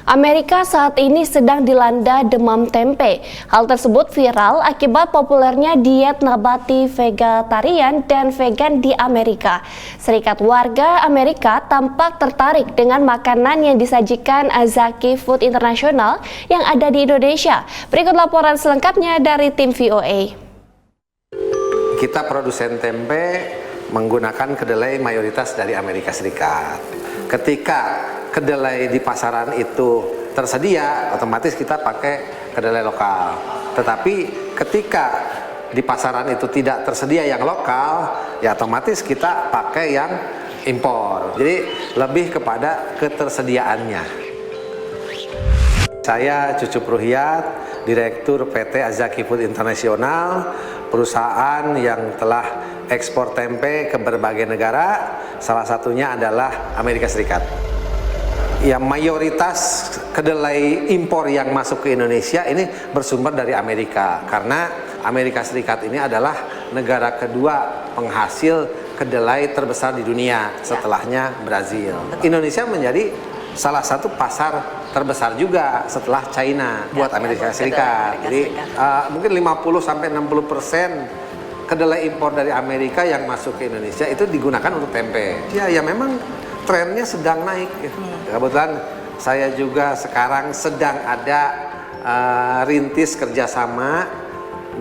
Amerika saat ini sedang dilanda demam tempe. Hal tersebut viral akibat populernya diet nabati vegetarian dan vegan di Amerika. Serikat Warga Amerika tampak tertarik dengan makanan yang disajikan Azzaki Food International yang ada di Indonesia. Berikut laporan selengkapnya dari tim VOA. Kita produsen tempe menggunakan kedelai mayoritas dari Amerika Serikat. Ketika kedelai di pasaran itu tersedia, otomatis kita pakai kedelai lokal. Tetapi ketika di pasaran itu tidak tersedia yang lokal, ya otomatis kita pakai yang impor. Jadi lebih kepada ketersediaannya. Saya Cucup Ruhyat, Direktur PT Azzaki Food International, perusahaan yang telah ekspor tempe ke berbagai negara, salah satunya adalah Amerika Serikat. Ya, mayoritas kedelai impor yang masuk ke Indonesia ini bersumber dari Amerika, karena Amerika Serikat ini adalah negara kedua penghasil kedelai terbesar di dunia setelahnya Brazil. Indonesia menjadi salah satu pasar terbesar juga setelah China buat Amerika Serikat. Jadi mungkin 50-60% kedelai impor dari Amerika yang masuk ke Indonesia itu digunakan untuk tempe. Ya memang trennya sedang naik. Kebetulan saya juga sekarang sedang ada rintis kerjasama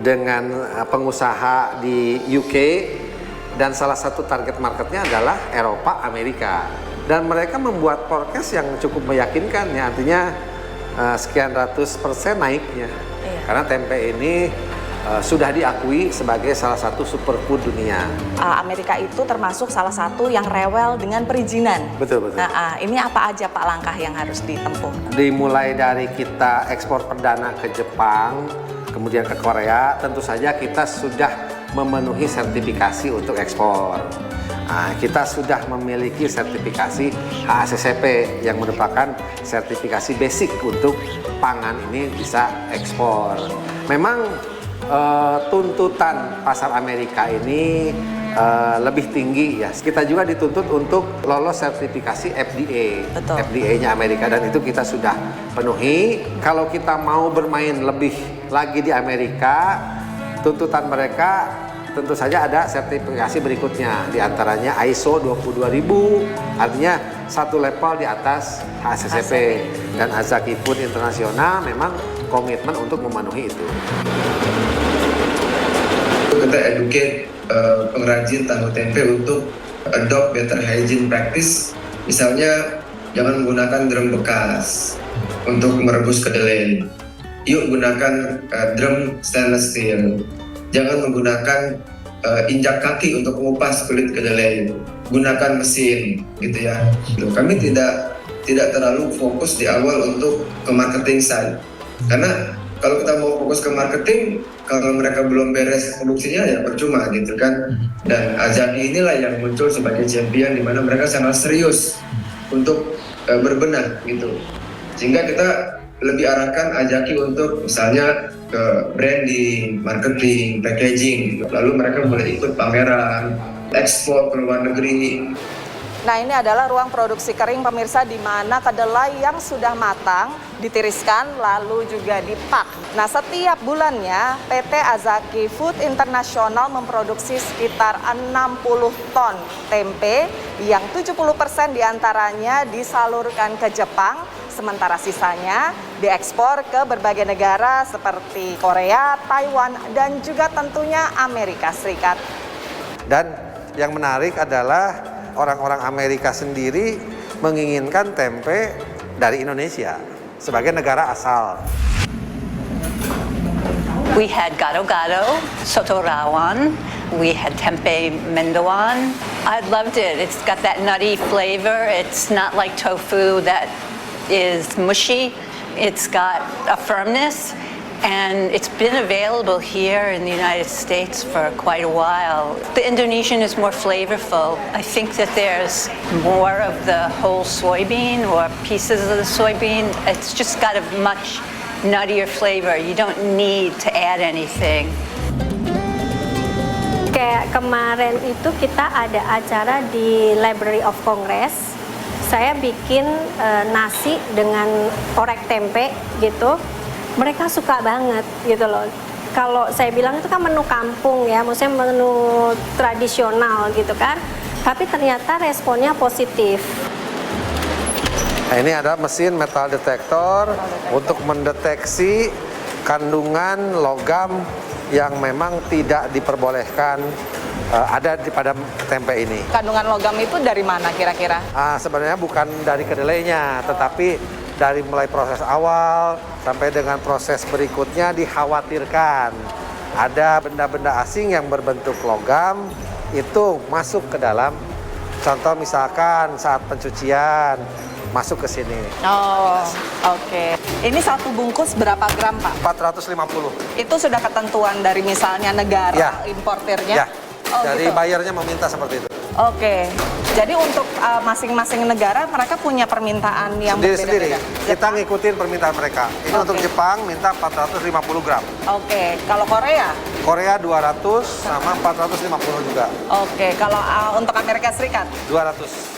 dengan pengusaha di UK, dan salah satu target marketnya adalah Eropa, Amerika. Dan mereka membuat forecast yang cukup meyakinkan, ya, artinya sekian ratus persen naiknya. Karena tempe ini sudah diakui sebagai salah satu superfood dunia. Amerika itu termasuk salah satu yang rewel dengan perizinan. Betul. Nah, ini apa aja Pak langkah yang harus ditempuh? Dimulai dari kita ekspor perdana ke Jepang, kemudian ke Korea, tentu saja kita sudah memenuhi sertifikasi untuk ekspor. Kita sudah memiliki sertifikasi HACCP yang merupakan sertifikasi basic untuk pangan ini bisa ekspor. Memang tuntutan pasar Amerika ini lebih tinggi, ya. Kita juga dituntut untuk lolos sertifikasi FDA, FDA-nya Amerika, dan itu kita sudah penuhi. Kalau kita mau bermain lebih lagi di Amerika, tuntutan mereka tentu saja ada sertifikasi berikutnya, diantaranya ISO 22000, artinya satu level di atas HACCP, dan Azzaki Food International memang komitmen untuk memenuhi itu. Kita educate pengrajin tahu tempe untuk adopt better hygiene practice. Misalnya jangan menggunakan drum bekas untuk merebus kedelai. Yuk gunakan drum stainless steel. Jangan menggunakan injak kaki untuk mengupas kulit kedelai. Gunakan mesin, gitu ya. Kami tidak terlalu fokus di awal untuk ke marketing side, karena kalau kita mau fokus ke marketing, kalau mereka belum beres produksinya ya percuma, gitu kan. Dan Azzaki inilah yang muncul sebagai champion, di mana mereka sangat serius untuk berbenah, gitu. Sehingga kita lebih arahkan Azzaki untuk misalnya ke branding, marketing, packaging. Lalu mereka boleh ikut pameran, ekspor ke luar negeri. Nah, ini adalah ruang produksi kering pemirsa, di mana kedelai yang sudah matang ditiriskan lalu juga dipak. Nah, setiap bulannya PT Azzaki Food International memproduksi sekitar 60 ton tempe yang 70% diantaranya disalurkan ke Jepang, sementara sisanya diekspor ke berbagai negara seperti Korea, Taiwan, dan juga tentunya Amerika Serikat. Dan yang menarik adalah orang-orang Amerika sendiri menginginkan tempe dari Indonesia sebagai negara asal. We had gado-gado, soto rawan, we had tempe mendoan. I loved it. It's got that nutty flavor. It's not like tofu that is mushy. It's got a firmness, and it's been available here in the United States for quite a while. The Indonesian is more flavorful. I think that there's more of the whole soybean or pieces of the soybean. It's just got a much nuttier flavor. You don't need to add anything. Kayak kemarin itu kita ada acara di Library of Congress saya bikin nasi dengan orek tempe gitu, mereka suka banget gitu loh. Kalau saya bilang itu kan menu kampung ya, maksudnya menu tradisional gitu kan, tapi ternyata responnya positif. Nah, ini ada mesin metal detektor untuk mendeteksi kandungan logam yang memang tidak diperbolehkan ada pada tempe ini. Kandungan logam itu dari mana kira-kira? Sebenarnya bukan dari kedelainya, tetapi dari mulai proses awal sampai dengan proses berikutnya dikhawatirkan ada benda-benda asing yang berbentuk logam itu masuk ke dalam, contoh misalkan saat pencucian masuk ke sini. Oh, oke. Ini satu bungkus berapa gram, Pak? 450. Itu sudah ketentuan dari misalnya negara Ya. importirnya? Ya, Oh, dari gitu. bayarnya meminta seperti itu. Oke. Jadi untuk masing-masing negara mereka punya permintaan yang Sendiri-sendiri, berbeda-beda. kita ngikutin permintaan mereka. Ini Oke. untuk Jepang minta 450 gram. Oke. Kalau Korea? Korea 200 sama 450 juga. Oke. Kalau untuk Amerika Serikat? 200.